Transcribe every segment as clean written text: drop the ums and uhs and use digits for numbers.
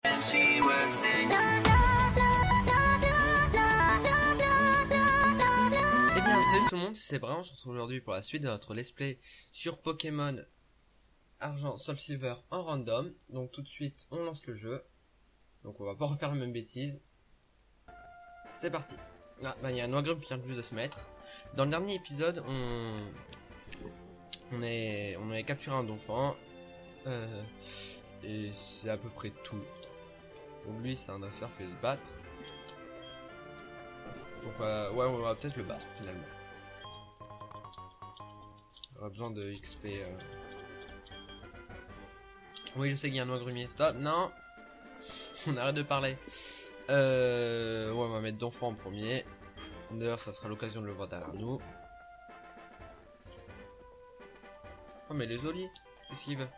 Eh bien, salut tout le monde, c'est Brian, on se retrouve aujourd'hui pour la suite de notre let's play sur Pokémon Argent, Soul Silver en random. Donc tout de suite, on lance le jeu. Donc on va pas refaire la même bêtise. C'est parti. Ah, bah il y a un Noigrum qui vient juste de se mettre. Dans le dernier épisode, on avait capturé un Donphan. Et c'est à peu près tout. Donc lui, c'est un dresseur qui va se battre. Donc ouais, on va peut-être le battre finalement. On aura besoin de XP. Oui, je sais qu'il y a un Noigrumier. Stop, non. On arrête de parler. Ouais, on va mettre Donphan en premier. D'ailleurs, ça sera l'occasion de le voir derrière nous. Oh, mais les Oli, qu'est-ce qu'il veut?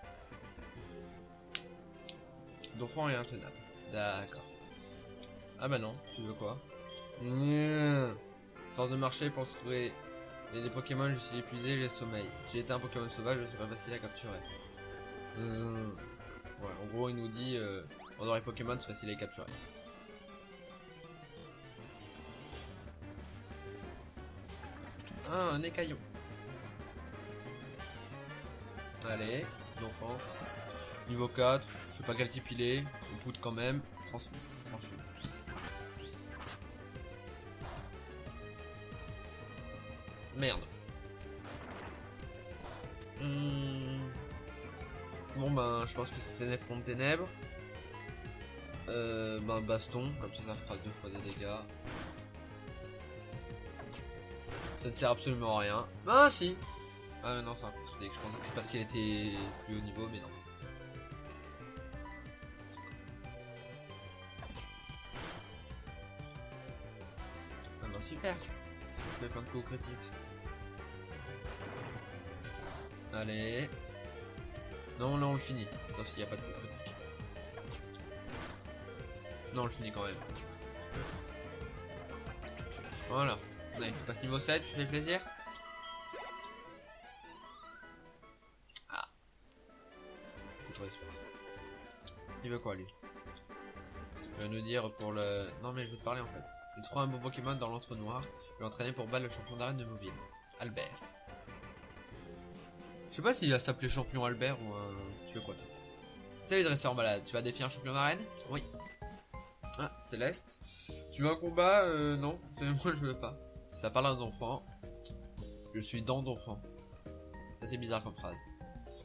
Donphan est intenable. D'accord. Ah bah non, tu veux quoi? Force de marcher pour trouver des Pokémon, je suis épuisé, le sommeil. Si j'étais un Pokémon sauvage, je serais facile à capturer. Ouais, en gros, il nous dit on aurait Pokémon, c'est facile à les capturer. Ah, un écaillon. Allez, Donphan. Niveau 4, je sais pas quel type il est. On poudre quand même. Transmis, franchement. Merde. Bon ben, je pense que c'est ténèbres contre ténèbres. Ben baston, comme ça fera 2 fois des dégâts. Ça ne sert absolument à rien. Ah si. Ah non, c'est un coup de dé. Je pensais que c'est parce qu'il était plus haut niveau, mais non. Ah ben super. Je fais plein de coups critiques. Allez. Non, là on le finit. Sauf s'il n'y a pas de coup critique. Non, on le finit quand même. Voilà. Allez, on passe niveau 7, tu fais plaisir. Ah. Trop espoir. Il veut quoi lui? Il va nous dire pour le... Non mais je veux te parler en fait. Il trouve un bon Pokémon dans l'entre-noir. Il entraîné pour battre le champion d'arène de Mauville. Albert. Je sais pas s'il va s'appeler champion Albert ou tu veux quoi toi? Salut dresseur malade, tu vas défier un champion d'arène? Oui. Ah, Céleste. Tu veux un combat? Non, moi je veux pas. Ça parle d'un Donphan. Je suis dans Donphan. Ça c'est bizarre comme phrase.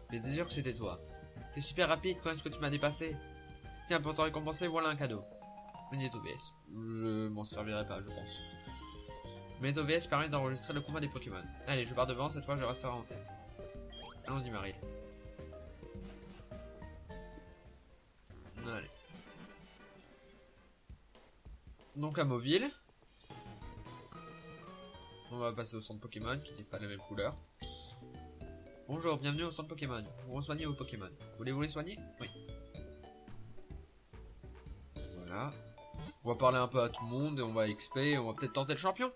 Mais t'es sûr que c'était toi? T'es super rapide, quand est-ce que tu m'as dépassé? Tiens, pour te récompenser, voilà un cadeau. Magneto VS. Je m'en servirai pas, je pense. Magneto VS permet d'enregistrer le combat des Pokémon. Allez, je pars devant, cette fois je resterai en tête. Allons-y, Marie. Allez. Donc à Mauville. On va passer au centre Pokémon qui n'est pas la même couleur. Bonjour, bienvenue au centre Pokémon. Vous soignez vos Pokémon. Voulez-vous les soigner? Oui. Voilà. On va parler un peu à tout le monde et on va XP et on va peut-être tenter le champion.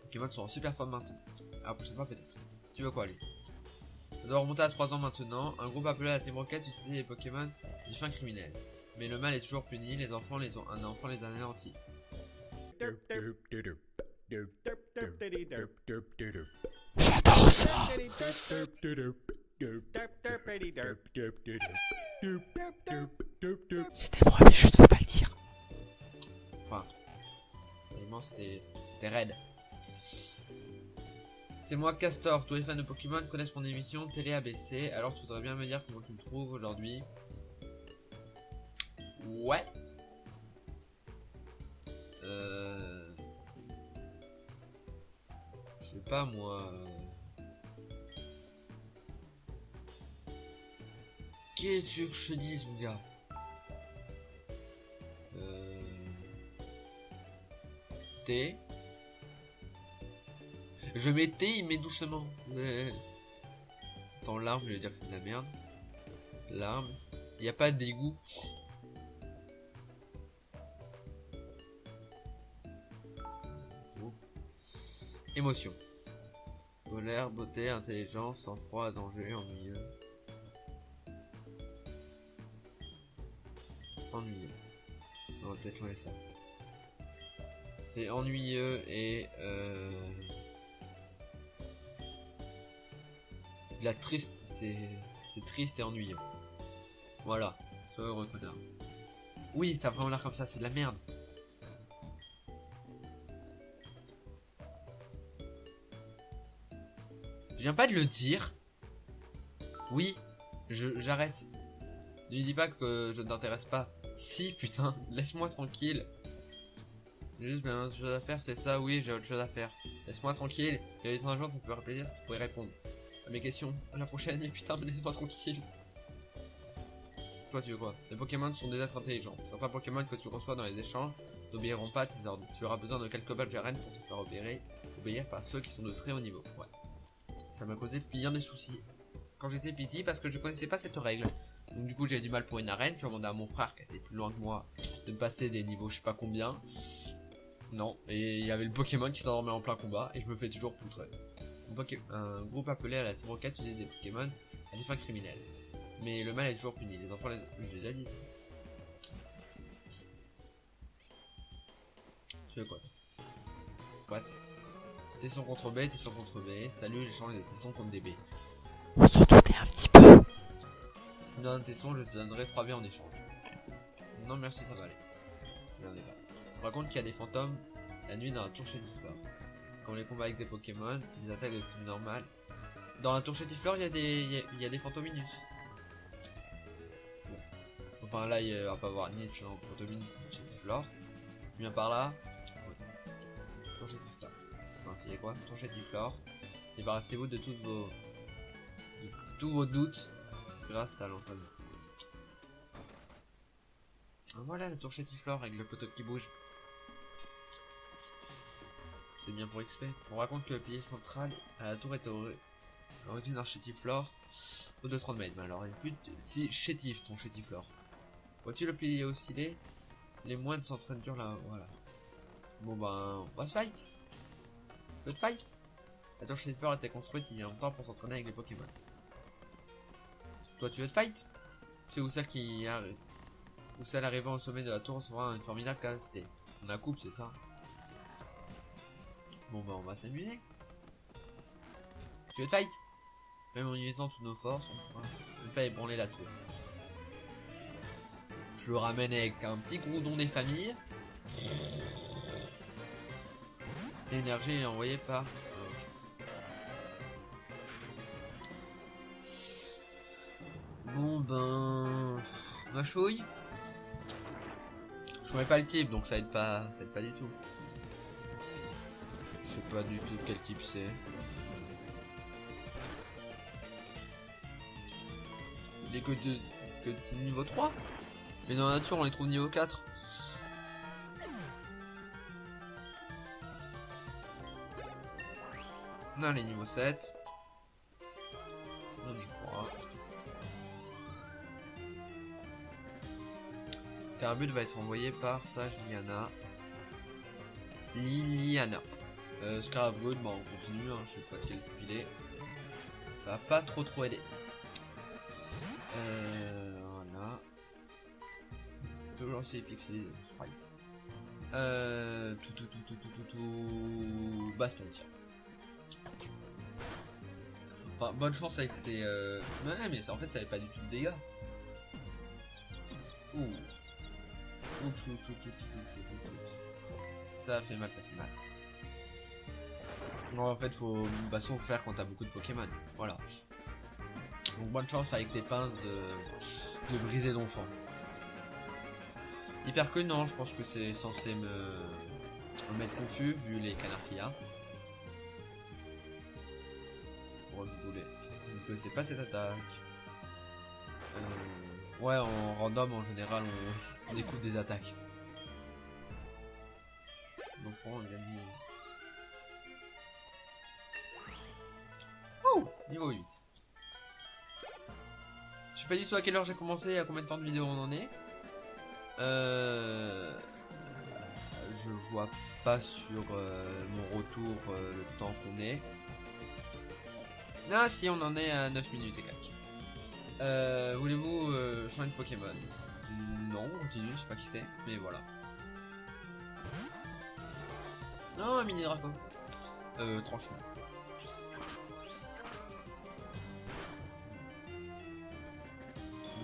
Pokémon sont en super forme maintenant. À la prochaine fois peut-être. Tu veux quoi lui? Ça doit remonter à 3 ans maintenant. Un groupe appelé la Team Rocket utilise les Pokémon des fins criminels. Mais le mal est toujours puni, un enfant les a anéantis. J'adore ça. C'était moi, mais je devais pas le dire. Enfin, vraiment c'était raide. C'est moi Castor, tous les fans de Pokémon connaissent mon émission Télé ABC, alors tu voudrais bien me dire comment tu me trouves aujourd'hui? Ouais. Je sais pas moi. Qu'est-ce que tu veux que je te dise mon gars? T. Je mets T, il met doucement. Attends, l'arme, je vais dire que c'est de la merde. L'arme. Il n'y a pas d'égout. Émotion. Colère, beauté, intelligence, sang-froid, danger, ennuyeux. ennuyeux. On va peut-être changer ça. C'est ennuyeux et la triste, c'est triste et ennuyeux. Voilà, sois heureux connard. Oui, t'as vraiment l'air comme ça, c'est de la merde. Je viens pas de le dire. Oui, j'arrête. Ne lui dis pas que je ne t'intéresse pas. Si, putain, laisse-moi tranquille. J'ai juste plein de choses à faire, c'est ça, oui, j'ai autre chose à faire. Laisse-moi tranquille. Il y a un jour qu'on peut faire plaisir si tu pourrais répondre à mes questions. À la prochaine, mais putain, mais laisse-moi tranquille. Toi, tu veux quoi? Les Pokémon sont des êtres intelligents. Certains Pokémon que tu reçois dans les échanges n'obéiront pas à tes ordres. Tu auras besoin de quelques badges arènes pour te faire obéir par ceux qui sont de très haut niveau. Ouais. Ça m'a causé bien des soucis quand j'étais petit parce que je connaissais pas cette règle. Donc du coup j'ai du mal pour une arène. Je demandais à mon frère qui était plus loin que moi de me passer des niveaux je sais pas combien. Non, et il y avait le Pokémon qui s'endormait en plein combat et je me fais toujours poutrer. Un groupe appelé à la Team Rocket utilise des Pokémon à des fins criminelles. Mais le mal est toujours puni. Les enfants je l'ai déjà dit. Tu veux quoi? What? Tesson contre B, Tesson contre B. Salut, j'échange des Tessons contre des B. On s'en doutait un petit peu. Si tu me donnes un Tesson, je te donnerai 3 B en échange. Non merci, ça va aller. On raconte qu'il y a des fantômes la nuit dans la tour Chétiflore. Quand on les combat avec des Pokémon, des attaques de type normal. Dans la tour Chétiflore, il y a des fantôminus. Bon. Enfin là, il va pas avoir ni de fantôminus ni de Chétiflore. Tu viens par là. Ouais. Tour Chétiflore. Enfin, c'est quoi? Tour Chétiflore. Débarrassez-vous de tous vos doutes grâce à l'entraînement. Voilà la tour Chétiflore avec le poteau qui bouge. C'est bien pour XP. On raconte que le pilier central à la tour est l'origine d'un Chétiflore au 230 mètres. Mais alors, il plus si chétif ton Chétiflore. Vois-tu le pilier osciller? Les moines s'entraînent dur là. Voilà. Bon ben, on va se fight. Tu veux te fight? La tour Chétiflore a été construite il y a longtemps pour s'entraîner avec les Pokémon. Toi, tu veux te fight? Tu sais où celle qui arrive? Ou celle arrivant au sommet de la tour sera une formidable capacité. On a coupe, c'est ça? Bon bah on va s'amuser. Tu veux te fight? Même en unitant toutes nos forces, on pourra ne pas ébranler la tour. Je le ramène avec un petit groudon des familles. L'énergie est envoyée par... Bon ben... Ma chouille. Je connais pas le type donc ça aide pas du tout. Je sais pas du tout quel type c'est. Il est que de niveau 3. Mais dans la nature on les trouve niveau 4. Non, les niveaux 7. On y croit. Carbut va être envoyé par Sage Liliana. Scarabgood, bah on continue, hein, je sais pas de quel type il est. Ça va pas trop aider. Voilà. Toujours c'est pixelisé sprite. Tout. Baston, tiens. Enfin, bonne chance avec ces. Ouais, mais ça, en fait, ça avait pas du tout de dégâts. Ouh. Ça fait mal, ça fait mal. Non, en fait, faut baston faire quand t'as beaucoup de Pokémon. Voilà. Donc, bonne chance avec tes pinces de briser d'enfant. Hyper que non, je pense que c'est censé me mettre confus vu les canards qu'il y a. Je ne connaissais pas cette attaque. Ouais, en random en général, on découvre des attaques. L'enfant, il a mis. Oh, niveau 8. Je sais pas du tout à quelle heure j'ai commencé, à combien de temps de vidéo on en est. Je vois pas sur mon retour le temps qu'on est. Ah si, on en est à 9 minutes et quelques. Voulez-vous changer de Pokémon? Non, on continue, je sais pas qui c'est, mais voilà. Non, un mini draco. Tranchement.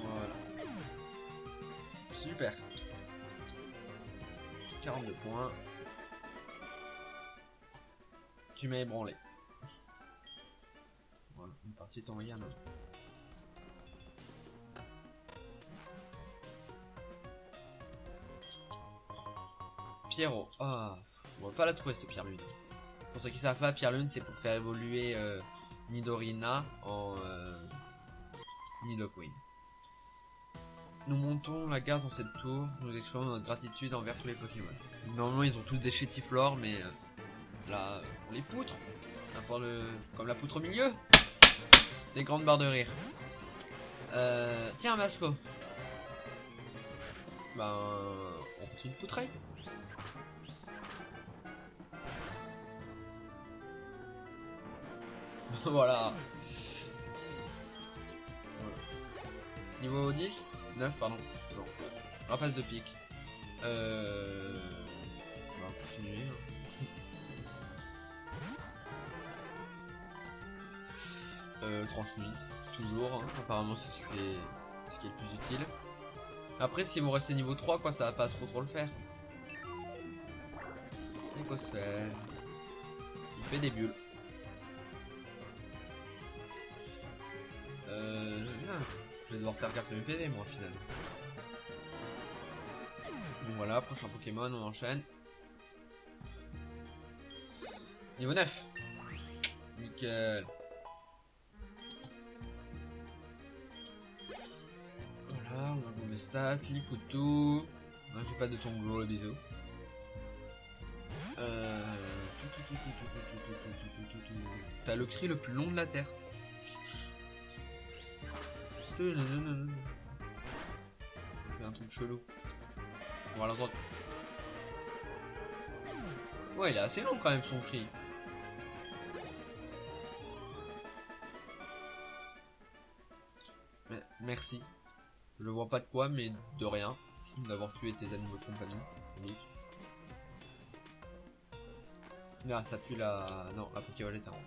Voilà. Super. 42 points. Tu m'as ébranlé. Voilà, une partie est envoyée à l'autre. Pierrot. Ah, on va pas la trouver cette pierre lune. Pour ceux qui savent pas, pierre lune c'est pour faire évoluer Nidorina en Nidoqueen. Nous montons la garde dans cette tour, nous exprimons notre gratitude envers tous les Pokémon. Normalement ils ont tous des chétiflores, mais là, on les poutres. Comme la poutre au milieu. Des grandes barres de rire. Tiens, Masco. Ben, on continue de poutrer. Voilà. Niveau 10 9 pardon. Non. Rapace de pique. On va continuer. Tranche-nuit. Toujours. Hein. Apparemment c'est ce qui est le plus utile. Après si vous restez niveau 3 quoi ça va pas trop le faire. Écosphère. Il fait des bulles. Je vais devoir faire casser mes PV moi finalement. Donc voilà, prochain Pokémon, on enchaîne. Niveau 9. Nickel. Voilà, on va mes stats, Liputu. Ah, j'ai pas de ton gros bisous. T'as le cri le plus long de la terre. C'est un truc chelou. On va l'entendre. Ouais, il est assez long quand même son cri. Mais, merci. Je vois pas de quoi, mais de rien. D'avoir tué tes animaux de compagnie. Là, ça pue la... Non, la Pokéball est en haut.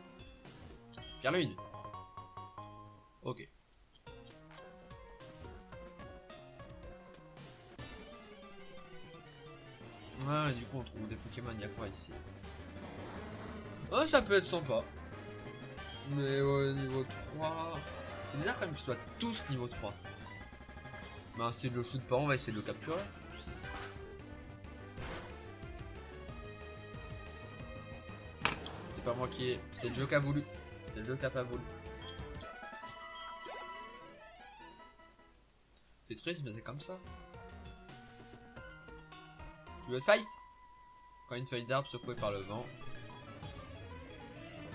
Pierre Lune. Ok. Ouais, du coup on trouve des Pokémon, il y a quoi ici? Oh, ça peut être sympa. Mais ouais, niveau 3... C'est bizarre quand même qu'ils soient tous niveau 3. Bah si je le shoot pas, on va essayer de le capturer. C'est pas moi qui ai... C'est le jeu qui a voulu. C'est le jeu qui a pas voulu. C'est triste mais c'est comme ça. Tu veux fight? Quand une feuille d'arbre secouée par le vent.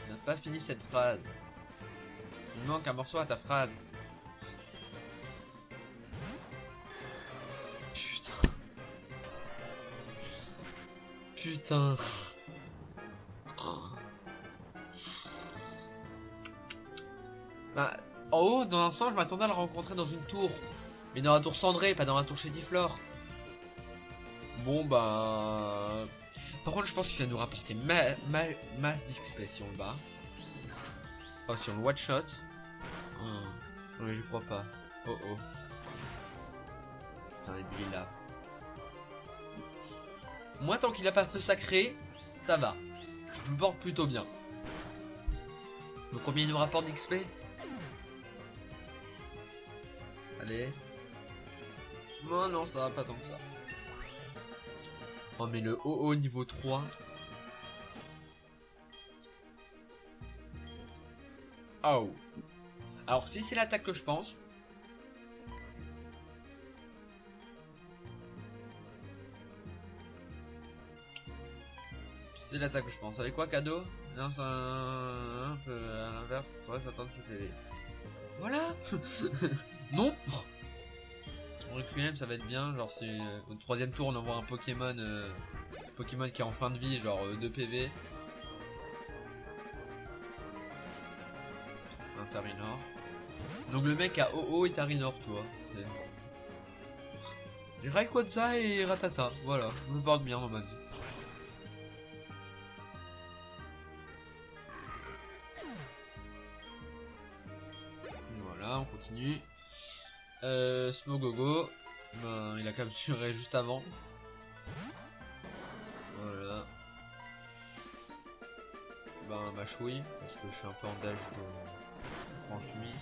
Tu n'as pas fini cette phrase. Il manque un morceau à ta phrase. Putain. Putain. Bah, en haut, dans un sens, je m'attendais à le rencontrer dans une tour. Mais dans la tour cendrée, pas dans la tour chétiflore. Bon bah... Par contre je pense qu'il va nous rapporter masse d'XP si on le bat. Oh si on le one shot. Oh. Ouais j'y crois pas. Oh oh. Putain les billes là. Moi tant qu'il a pas feu sacré, ça va. Je me porte plutôt bien. Donc combien il nous rapporte d'XP? Allez. Oh non ça va pas tant que ça. Oh mais le OO niveau 3. Oh. Alors si c'est l'attaque que je pense. C'est l'attaque que je pense. Avec quoi cadeau? Non c'est un peu à l'inverse. Ça reste attendre CPV. Voilà. Non. Requiem ça va être bien, genre c'est au troisième tour on envoie un Pokémon Pokémon qui est en fin de vie, genre 2 PV. Un Tarinor. Donc le mec a OO et Tarinor tu vois. J'ai Rayquaza et Ratata, voilà, je me porte bien dans ma vie. Voilà, on continue. Smogogo, ben, il a capturé juste avant. Voilà. Ben, ma chouille, parce que je suis un peu en dash de Franchumi.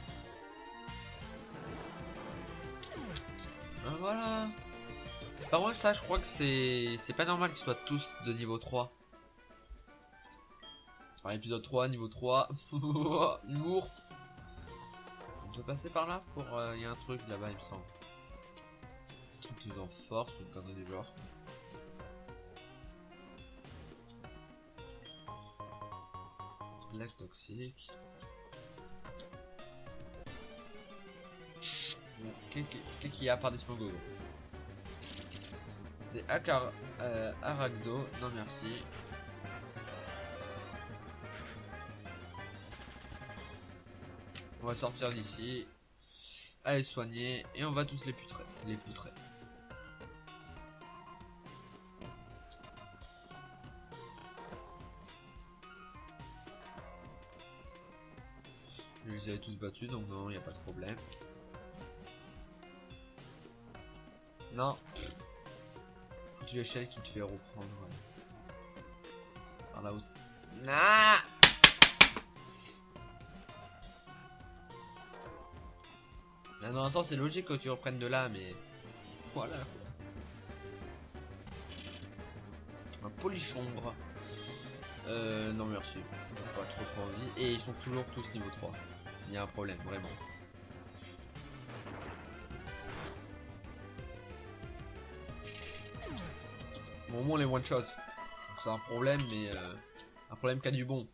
Ben voilà. Par contre, ça, je crois que c'est pas normal qu'ils soient tous de niveau 3. Enfin, épisode 3, niveau 3. Humour. On peut passer par là pour... Il y a un truc là-bas, il me semble. Un truc qui nous en force, une connerie du genre. Lac toxique. Qu'est-ce qu'il y a à part des Smogogo? Des Aragdo, non merci. On va sortir d'ici. Allez soigner. Et on va tous les poutrer. Je les avais tous battus, donc non, il n'y a pas de problème. Non. Foutu échelle qui te fait reprendre. Par là-haut. Nah. Ah, dans un sens, c'est logique que tu reprennes de là, mais. Voilà. Un polichombre. Non, merci. J'ai pas trop envie. Et ils sont toujours tous niveau 3. Il y a un problème, vraiment. Bon, au moins les one shot. C'est un problème, mais un problème qui a du bon.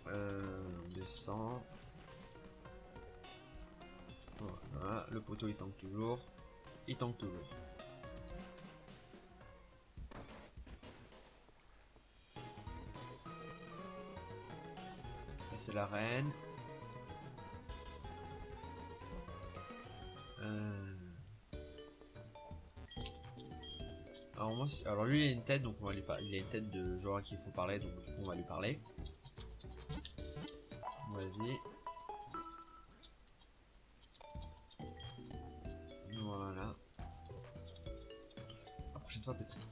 On descend. Voilà, le poteau il tank toujours. Il tank toujours. C'est la reine. Alors, moi, alors lui il a une tête, donc on va lui parler. Il a une tête de genre à qui il faut parler, donc du coup on va lui parler. Vas-y. Voilà. La prochaine fois peut-être.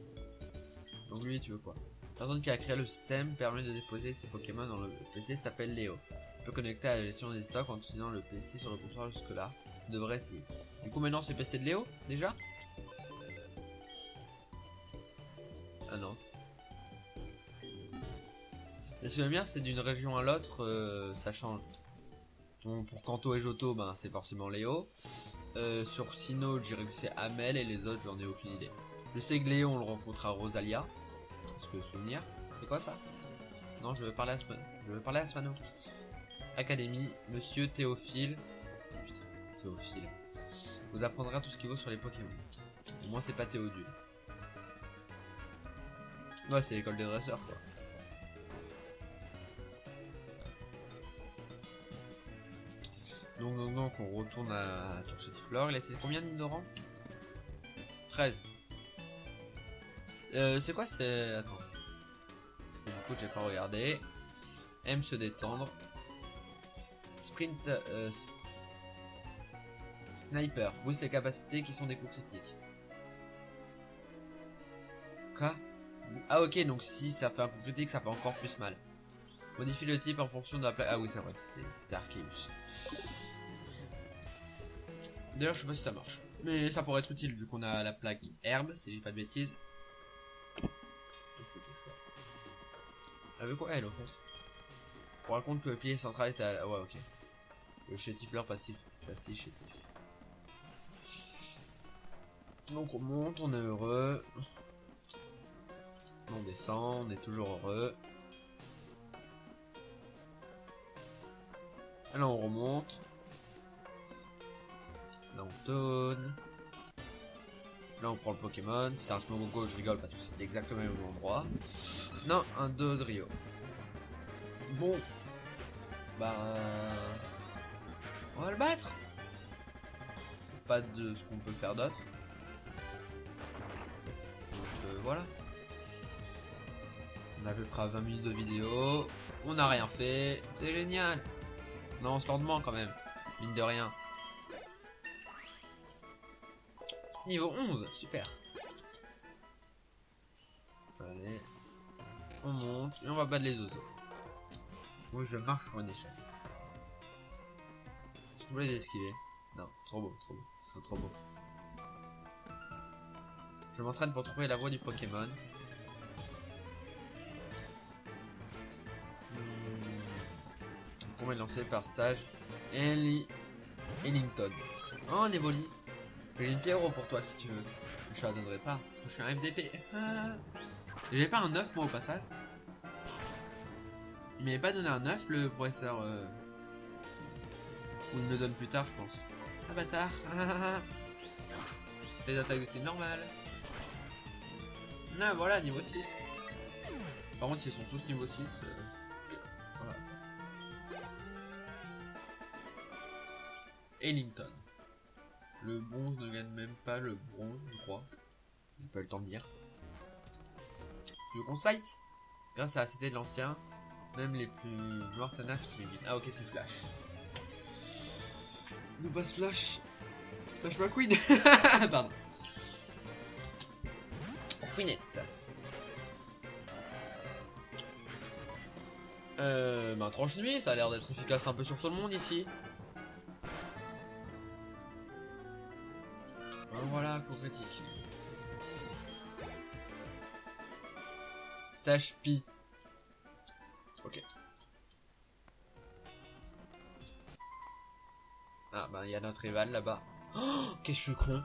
Donc lui tu veux quoi? La personne qui a créé le système permet de déposer ses Pokémon dans le PC s'appelle Léo. Il peut connecter à la gestion des stocks en utilisant le PC sur le comptoir jusque là. Tu devrais essayer. Du coup maintenant c'est PC de Léo déjà? Ah non. Et ce que j'aime bien c'est d'une région à l'autre ça change. Bon, pour Kanto et Johto ben, c'est forcément Léo. Sur Sinnoh je dirais que c'est Amel et les autres j'en ai aucune idée. Je sais que Léo on le rencontre à Rosalia. Est-ce que souvenir? C'est quoi ça? Non, je veux parler à Spano. Je veux parler à Spano. Académie, monsieur Théophile. Putain, Théophile. Vous apprendra tout ce qu'il vaut sur les Pokémon. Au moins, c'est pas Théodule. Ouais, c'est l'école des dresseurs, quoi. Donc, on retourne à Torchetiflore. Il a été combien de rang? 13. C'est quoi c'est... Attends. Du coup j'ai pas regardé. Aime se détendre. Sprint Sniper. Booste ses capacités qui sont des coups critiques. Quoi? Ah ok, donc si ça fait un coup critique ça fait encore plus mal. Modifie le type en fonction de la plaque. Ah oui c'est vrai, c'était Arceus. D'ailleurs je sais pas si ça marche. Mais ça pourrait être utile vu qu'on a la plaque herbe, si je dis pas de bêtises. Elle veut quoi elle au fait? On raconte que le pilier central était à la... Ouais ok. Le chétifleur passif chétif. Donc on monte, on est heureux. On descend, on est toujours heureux. Et là on remonte. Là on tourne. Là on prend le Pokémon. C'est un Smogogo, je rigole parce que c'est exactement le même endroit. Non, un Dodrio. Bon. Bah... on va le battre. pas de ce qu'on peut faire d'autre. Donc voilà. On a à peu près 20 minutes de vidéo. On n'a rien fait. C'est génial. Non, on se lentement quand même. Mine de rien. Niveau 11, super. Allez. On monte et on va battre les oiseaux. Moi je marche sur une échelle. Je peux les esquiver. Non, trop beau, trop beau. Ce serait trop beau. Je m'entraîne pour trouver la voie du Pokémon. Combat lancé par Sage Ellington. Oh, un Evoli. J'ai une pierre pour toi si tu veux. Je te la donnerai pas parce que je suis un FDP. J'ai pas un 9 moi au passage. Il m'avait pas donné un 9 le professeur. Ou il me le donne plus tard, je pense. Ah bâtard. Les attaques de type normal. Ah voilà, niveau 6. Par contre, s'ils sont tous niveau 6. Voilà. Ellington. Le bronze ne gagne même pas le bronze, je crois. J'ai pas eu le temps de dire. Tu veux qu'on site? Grâce à la cité de l'ancien, même les plus noirs tanafs s'illuminent. Ah ok, c'est Flash. Nous passe Flash. Flash McQueen. Pardon. Fouinette. Bah tranche nuit, ça a l'air d'être efficace un peu sur tout le monde ici. Voilà, coup critique. Sage Pi. Ok. Ah bah il y a notre rival là-bas. Oh, qu'est-ce que je suis con.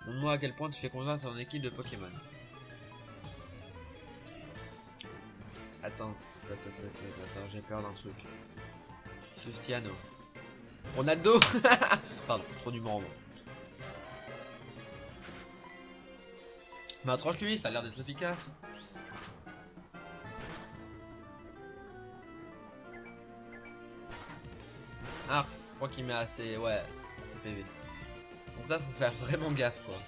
Montre-moi à quel point tu fais confiance à ton équipe de Pokémon. Attends, j'ai peur d'un truc. Cristiano. Ronaldo. Pardon, trop du morveau. Bah tranche-lui, ça a l'air d'être efficace. Ah, je crois qu'il met assez... Ouais, assez PV. Donc là, faut faire vraiment gaffe, quoi.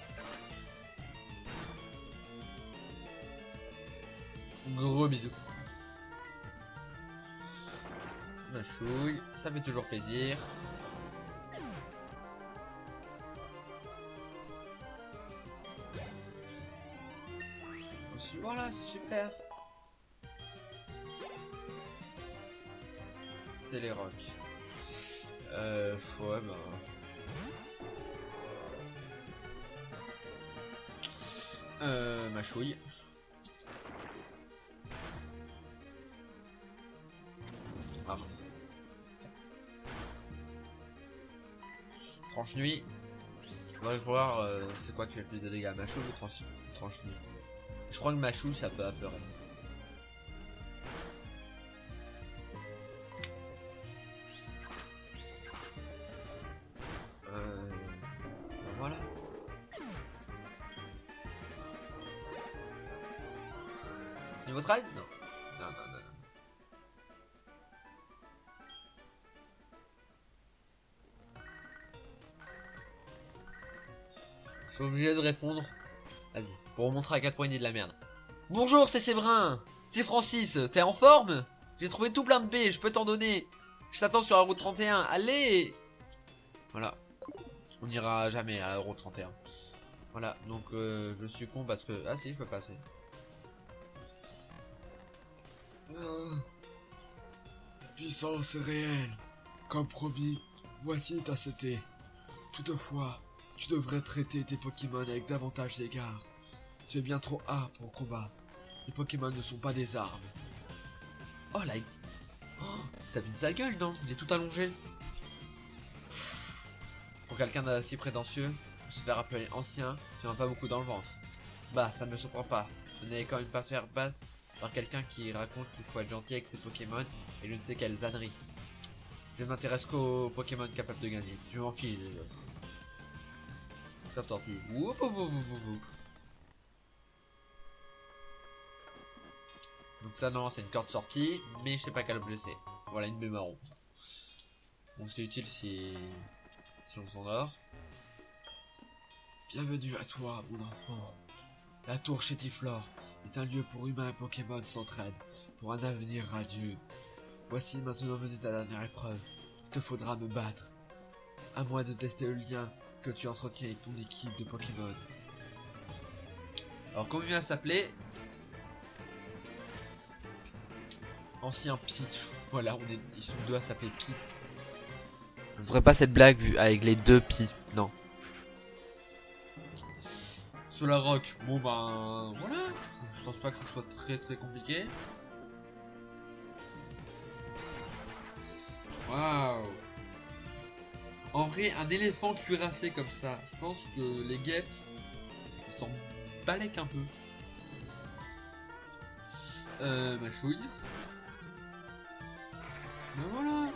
Gros bisous. Ma chouille, ça fait toujours plaisir. Voilà, c'est super. C'est les rocks. Ouais, bah... ma chouille. Ah. Tranche nuit. On va voir c'est quoi qui fait le plus de dégâts, ma chouille ou tranche nuit. Je crois que ma chouille ça peut apeurer. Voilà. Niveau 13? Non. Non. Je suis obligé de répondre. Vas-y, pour vous montrer à quel point il est de la merde. Bonjour, c'est Séverin. C'est Francis, t'es en forme? J'ai trouvé tout plein de baies, je peux t'en donner. Je t'attends sur la route 31, allez. Voilà. On n'ira jamais à la route 31. Voilà, donc je suis con parce que... Ah si, je peux passer. La puissance est réelle. Comme promis, voici ta CT. Toutefois, tu devrais traiter tes Pokémon avec davantage d'égard. Tu es bien trop A pour le combat. Les Pokémon ne sont pas des armes. Oh là, t'as une sale gueule, non? Il est tout allongé. Pour quelqu'un d'assez prétentieux, se faire appeler ancien, tu n'en as pas beaucoup dans le ventre. Bah, ça ne me surprend pas. Je n'allais quand même pas faire battre par quelqu'un qui raconte qu'il faut être gentil avec ses Pokémon et je ne sais quelles âneries. Je ne m'intéresse qu'aux Pokémon capables de gagner. Je m'en fiche des autres. Top sortie. Woup, woup, woup, woup, woup. Donc ça non, c'est une corde sortie, mais je sais pas quel objet c'est. Voilà, une baie marron. Bon, c'est utile si Si on s'endort. Bienvenue à toi, mon enfant. La tour Chétiflore est un lieu pour humains et Pokémon s'entraident pour un avenir radieux. Voici maintenant venue ta dernière épreuve. Il te faudra me battre. À moi de tester le lien que tu entretiens avec ton équipe de Pokémon. Alors comment il vient s'appeler? Ancien Pi. Voilà, ils sont deux à s'appeler Pi. Je ne ferai pas cette blague vue avec les deux pi. Non. Solrock, bon ben voilà. Je pense pas que ce soit très très compliqué. Waouh. En vrai, un éléphant cuirassé comme ça, je pense que les guêpes ils s'en balèquent un peu. Ma chouille. Ben voilà.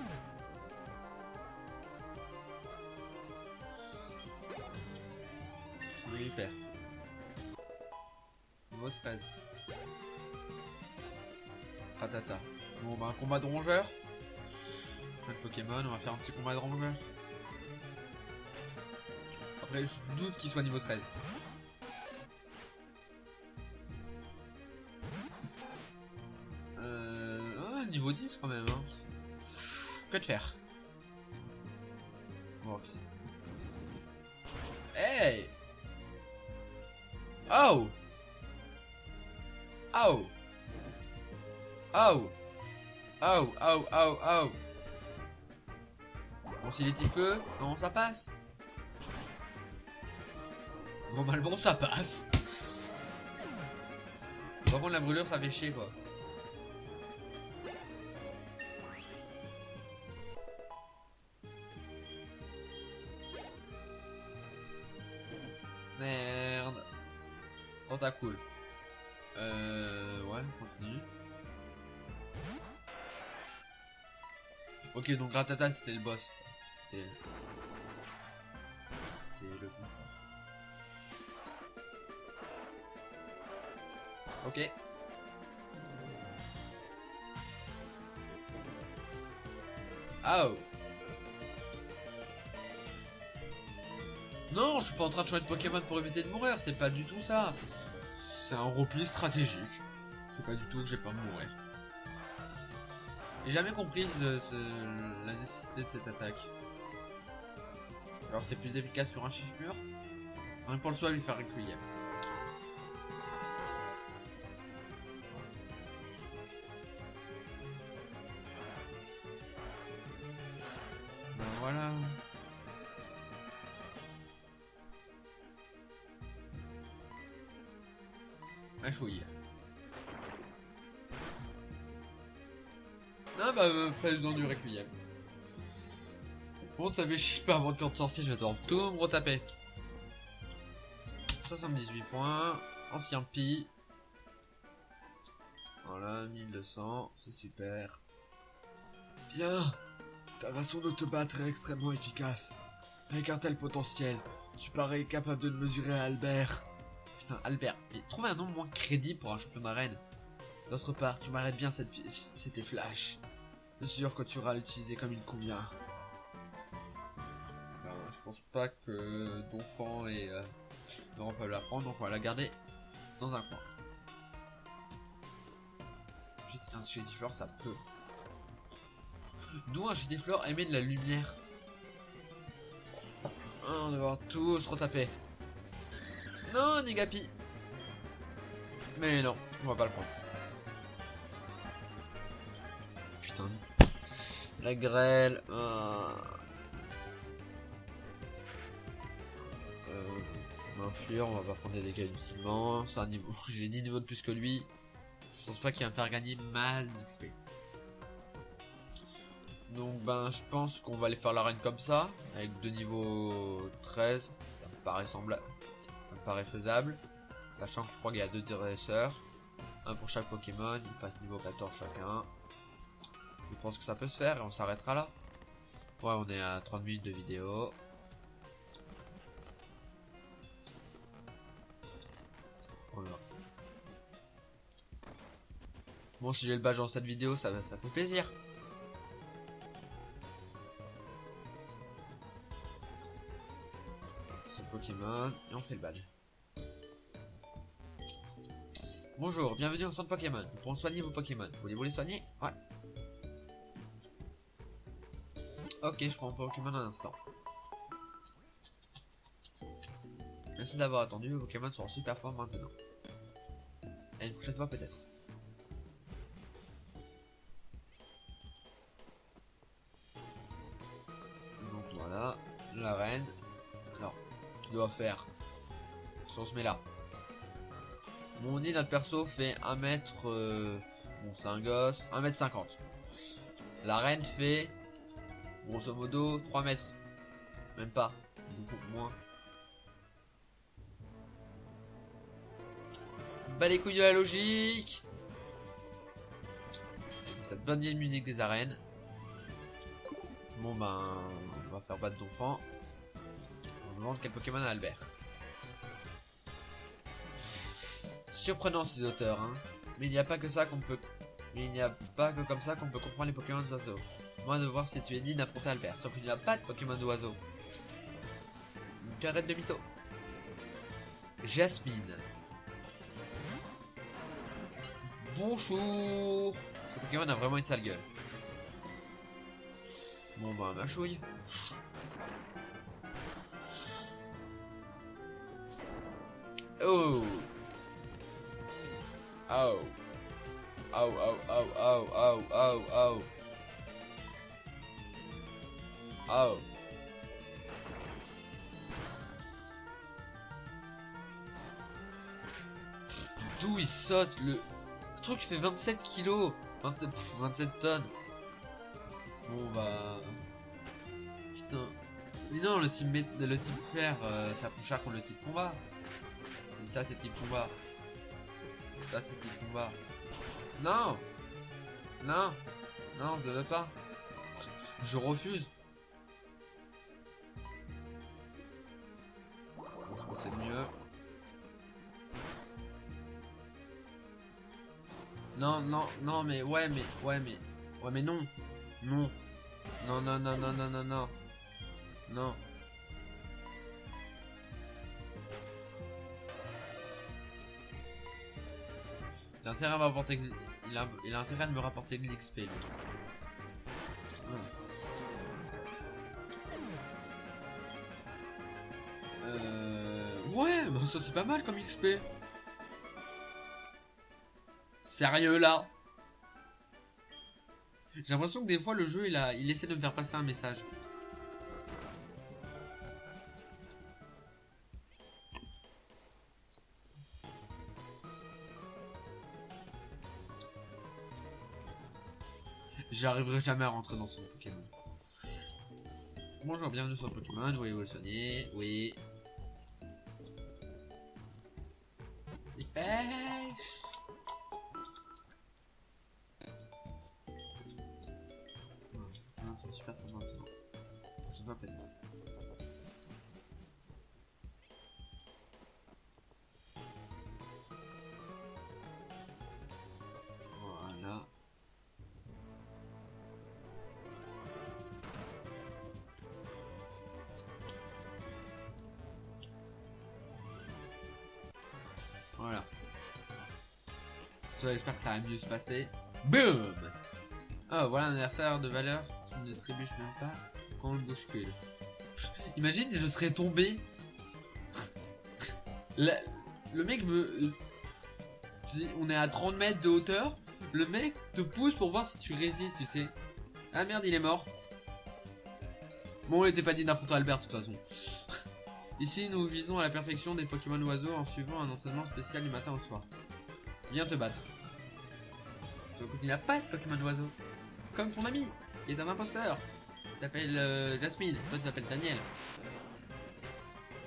Oui, hyper. Niveau 13. Ratata. Bon bah un combat de rongeurs. Chaque Pokémon, on va faire un petit combat de rongeurs. Après je doute qu'il soit niveau 13. Niveau 10 quand même hein. Que de faire. On va voir qui c'est. Hey. Oh. Oh. Oh. Oh, oh, oh, oh. Bon, s'il est type feu, comment ça passe? Normalement, ça passe. Par contre, la brûlure, ça fait chier, quoi. Merde. Tentacule. Ouais, continue. Ok, donc Ratata c'était le boss. C'était le plus fort. Ok. Oh. Non, je suis pas en train de choisir de Pokémon pour éviter de mourir, c'est pas du tout ça. C'est un repli stratégique. C'est pas du tout que j'ai peur de mourir. J'ai jamais compris la nécessité de cette attaque. Alors c'est plus efficace sur un chiche-mur. Rien pour le soin lui faire recueillir. Ben voilà. Ma chouille. Ah bah président du Requiem. Bon ça fait chier pas avant de cœur de sorcier, je vais devoir tout me retaper. 78 points. Ancien Pi. Voilà, 1200, c'est super. Bien. Ta façon de te battre est extrêmement efficace. Avec un tel potentiel, tu parais capable de te mesurer à Albert. Putain, Albert, mais trouve un nom moins crédible pour un champion d'arène. D'autre part, tu m'arrêtes bien c'était flash. Je suis sûr que tu auras l'utiliser comme il convient. Ben, je pense pas que Donphan et Laurent peuvent la prendre, donc on va la garder dans un coin. Un Chétiflore, ça peut. D'où un Chétiflore émet de la lumière. On va devoir tous retaper. Non, Negapi. Mais non, on va pas le prendre. Putain. La grêle. M'influre, on va pas prendre des dégâts inutilement. C'est un niveau. J'ai 10 niveaux de plus que lui. Je pense pas qu'il va me faire gagner mal d'XP. Donc ben je pense qu'on va aller faire l'arène comme ça. Avec 2 niveaux 13. Ça me paraît semblable. Ça me paraît faisable. Sachant que je crois qu'il y a 2 dresseurs. Un pour chaque Pokémon. Ils passent niveau 14 chacun. Je pense que ça peut se faire et on s'arrêtera là. Ouais, on est à 30 minutes de vidéo. Voilà. Bon, si j'ai le badge dans cette vidéo, ça fait plaisir. son Pokémon et on fait le bal. Bonjour, bienvenue au centre Pokémon. Nous pourrons soigner vos Pokémon. Voulez-vous les soigner? Ouais. Ok, je prends mon Pokémon un instant. Merci d'avoir attendu, vos Pokémon sont en super forme maintenant. À une prochaine fois peut-être. Donc voilà, la reine. Alors, tu dois faire. Si on se met là. Bon, on dit notre perso fait 1 mètre. Bon, c'est un gosse. 1m50. La reine fait. Grosso modo 3 mètres. Même pas. Beaucoup moins. Bah les couilles de la logique. Cette bonne vieille musique des arènes. Bon ben, on va faire battre d'enfant. On va vendre quel Pokémon à Albert. Surprenant ces auteurs, hein. Mais il n'y a pas que ça qu'on peut. Mais il n'y a pas que comme ça qu'on peut comprendre les Pokémon d'oiseaux. Moi de voir si tu es digne d'affronter Albert. Sauf qu'il n'y a pas de Pokémon d'oiseaux. Donc arrête de mytho. Jasmine. Bonjour. Ce Pokémon a vraiment une sale gueule. Bon bah ma chouille. Oh. Oh. Oh oh oh oh oh oh oh. Oh. D'où il saute le truc fait 27 kilos. 27 tonnes. Bon bah. Putain. Mais non, le type fer, ça coûte cher pour le type combat. Et ça c'est type combat. Ça c'est type combat. Non. Non. Non, je ne veux pas. Je refuse. Je pense que c'est mieux. Non, non, non, mais ouais, mais non. Non. Non, non, non, non, non, non, non. Non. Il a intérêt à m'apporter. Il a intérêt à me rapporter de l'XP, lui. Ouais, bah ça c'est pas mal comme XP. Sérieux là? J'ai l'impression que des fois le jeu il essaie de me faire passer un message. J'arriverai jamais à rentrer dans son Pokémon. Bonjour, bienvenue sur le Pokémon, voulez-vous le soigner? Oui. Dépêche. Non, c'est super fort maintenant. Je vois peut-être. Voilà. Voilà. J'espère que ça va mieux se passer. Boom. Oh, voilà un adversaire de valeur qui ne trébuche même pas quand on le bouscule. Imagine, je serais tombé. Le mec me... On est à 30 mètres de hauteur. Le mec te pousse pour voir si tu résistes, tu sais. Ah merde, il est mort. Bon, il était pas dit n'importe Albert de toute façon. Ici, nous visons à la perfection des Pokémon oiseaux en suivant un entraînement spécial du matin au soir. Viens te battre. Sauf qu'il n'y a pas de Pokémon oiseau. Comme ton ami, qui est un imposteur. Il t'appelle Jasmine, toi tu t'appelles Daniel.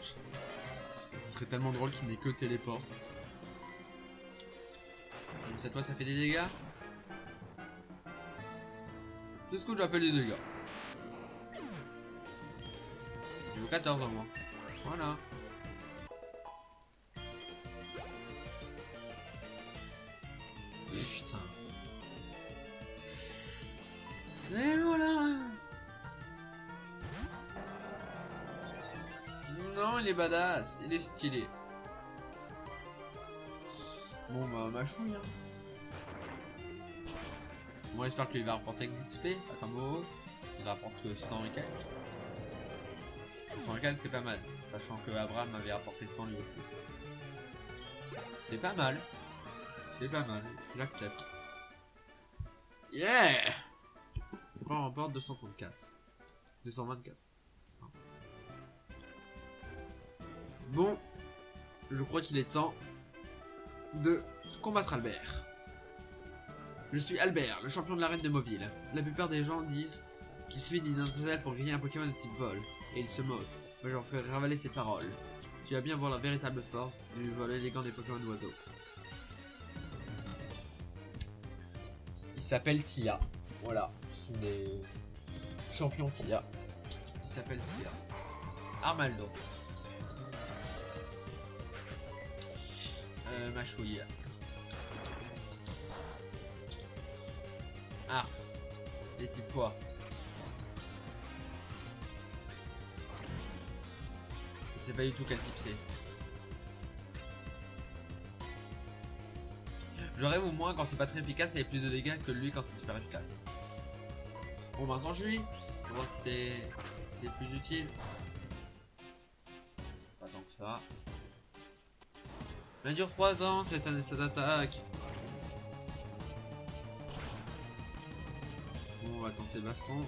Ce serait tellement drôle qu'il n'ait que téléport. Donc cette fois ça fait des dégâts. C'est ce que j'appelle des dégâts. Niveau 14 au moins. Voilà. Putain. Et voilà. Non. Non, il est badass, il est stylé. Bon bah ma chouille hein. Bon j'espère qu'il va rapporter XP, pas comme au il rapporte que 100 et quelques. 100 et quelques c'est pas mal, sachant que Abraham avait rapporté 100 lui aussi. C'est pas mal. C'est pas mal, j'accepte. Yeah. C'est pas un rapport 234. 224. Bon, je crois qu'il est temps de combattre Albert. Je suis Albert, le champion de l'arène de Mauville. La plupart des gens disent qu'il suffit d'une intelligence pour griller un Pokémon de type vol, et ils se moquent. Mais j'en fais ravaler ses paroles. Tu vas bien voir la véritable force du vol élégant des Pokémon d'oiseaux. Il s'appelle Tia. Voilà, ce sont des champions Tia. Il s'appelle Tia. Armaldo. Ma chouille. Ah. Les types quoi? Je sais pas du tout quel type c'est. J'aurais au moins quand c'est pas très efficace et plus de dégâts que lui quand c'est super efficace. Bon maintenant je lui. On va voir si c'est plus utile. Pas tant que ça. Elle dure 3 ans cette attaque. Bon, on va tenter baston.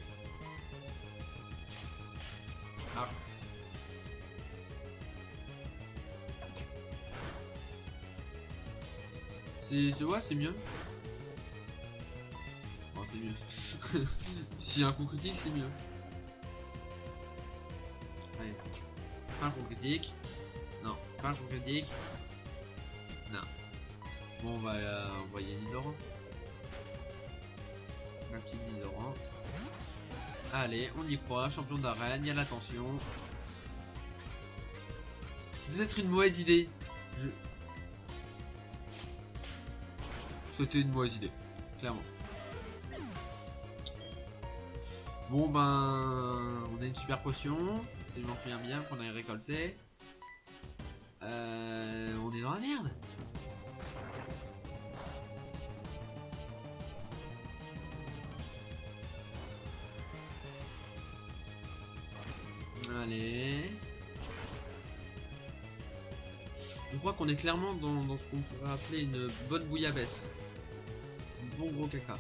Ah. C'est mieux. Bon, c'est mieux. Si un coup critique, c'est mieux. Allez. Pas un coup critique. Non, pas un coup critique. Non. Bon, on va envoyer Nidoran. Ma petite Nidoran. Allez, on y croit. Champion d'arène, il y a l'attention. C'est peut-être une mauvaise idée. C'était une mauvaise idée, clairement. Bon ben, on a une super potion. Si je m'en souviens bien, qu'on a récolté. On est dans la merde. Allez. Je crois qu'on est clairement dans ce qu'on pourrait appeler une bonne bouillabaisse. Un bon gros caca.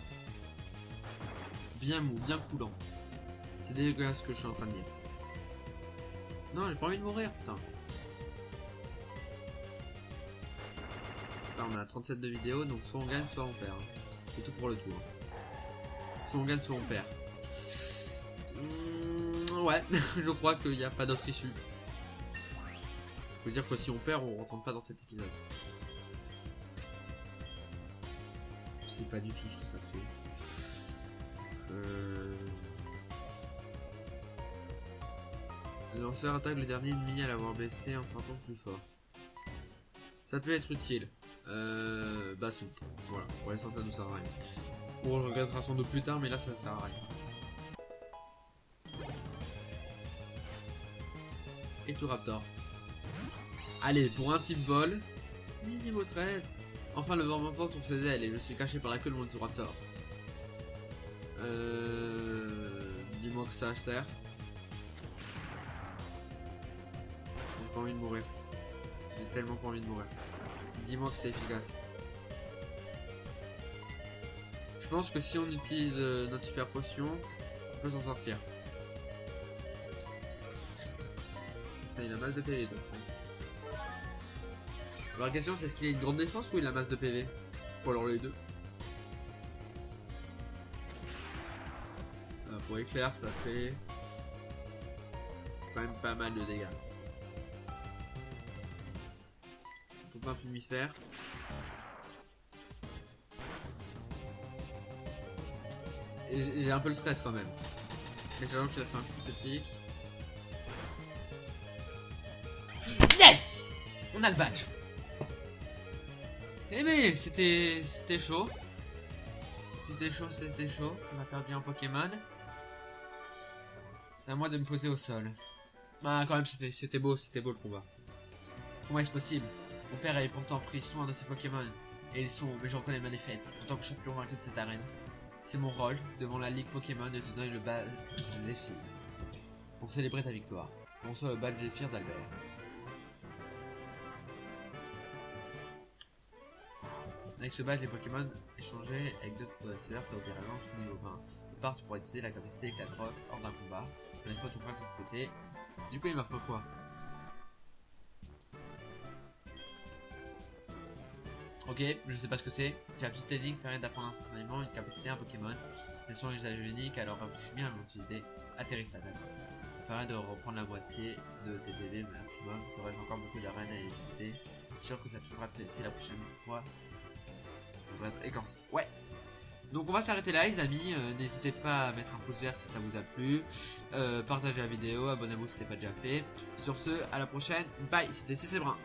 Bien mou, bien coulant. C'est dégueulasse ce que je suis en train de dire. Non, j'ai pas envie de mourir, putain. Là, on a 37 de vidéo, donc soit on gagne, soit on perd. C'est tout pour le tour. Soit on gagne, soit on perd. Ouais, je crois qu'il n'y a pas d'autre issue. Faut dire que si on perd, on rentre pas dans cet épisode. Je sais pas du tout ce que ça fait. Le lanceur attaque le dernier ennemi à l'avoir blessé en frappant plus fort. Ça peut être utile. Baston. Voilà, pour l'instant ça nous sert à rien. On le regrettera sans doute plus tard, mais là ça ne sert à rien. Et tout Raptor. Allez, pour un type vol. Niveau 13. Enfin, le vent m'emporte sur ses ailes et je suis caché par la queue de mon Raptor. Dis-moi que ça sert. J'ai pas envie de mourir. J'ai tellement pas envie de mourir. Dis-moi que c'est efficace. Je pense que si on utilise notre super potion, on peut s'en sortir. Il a masse de PV donc. Alors la question c'est est-ce qu'il a une grande défense ou il a masse de PV? Ou alors les deux. Pour éclair ça fait quand même pas mal de dégâts. On tente un fumisphère. J'ai un peu le stress quand même. Et j'avoue qu'il a fait un coup critique. Yes! On a le badge. Eh mais c'était chaud. C'était chaud. On a perdu un Pokémon. C'est à moi de me poser au sol. Ah, quand même, c'était beau le combat. Comment est-ce possible? Mon père avait pourtant pris soin de ses Pokémon. Et ils sont, mais j'en connais ma défaite. En tant que champion vaincu de cette arène, c'est mon rôle, devant la Ligue Pokémon, de te donner le badge Zephyr. Pour célébrer ta victoire. Bonsoir le badge Zephyr d'Albert. Avec ce badge, les Pokémon échangés avec d'autres possesseurs, t'as opéré un niveau 20. De part, tu pourras utiliser la capacité éclat de rock hors d'un combat. On a fait ton prince CT. Du coup, il m'offre quoi? Ok, je sais pas ce que c'est. Capacité technique permet d'apprendre instantanément une capacité à un Pokémon. Mais son usage unique, alors réfléchis bien à l'utilité. Atterrissage, d'accord. Ça permet de reprendre la moitié de tes PV maximum. Tu aurais encore beaucoup d'arènes à éviter. Je suis sûr que ça te fera très utile la prochaine fois. Ça devrait être éclancé. Ouais. Donc on va s'arrêter là les amis, n'hésitez pas à mettre un pouce vert si ça vous a plu, partagez la vidéo, abonnez-vous si ce n'est pas déjà fait. Sur ce, à la prochaine, bye, c'était CC Brun.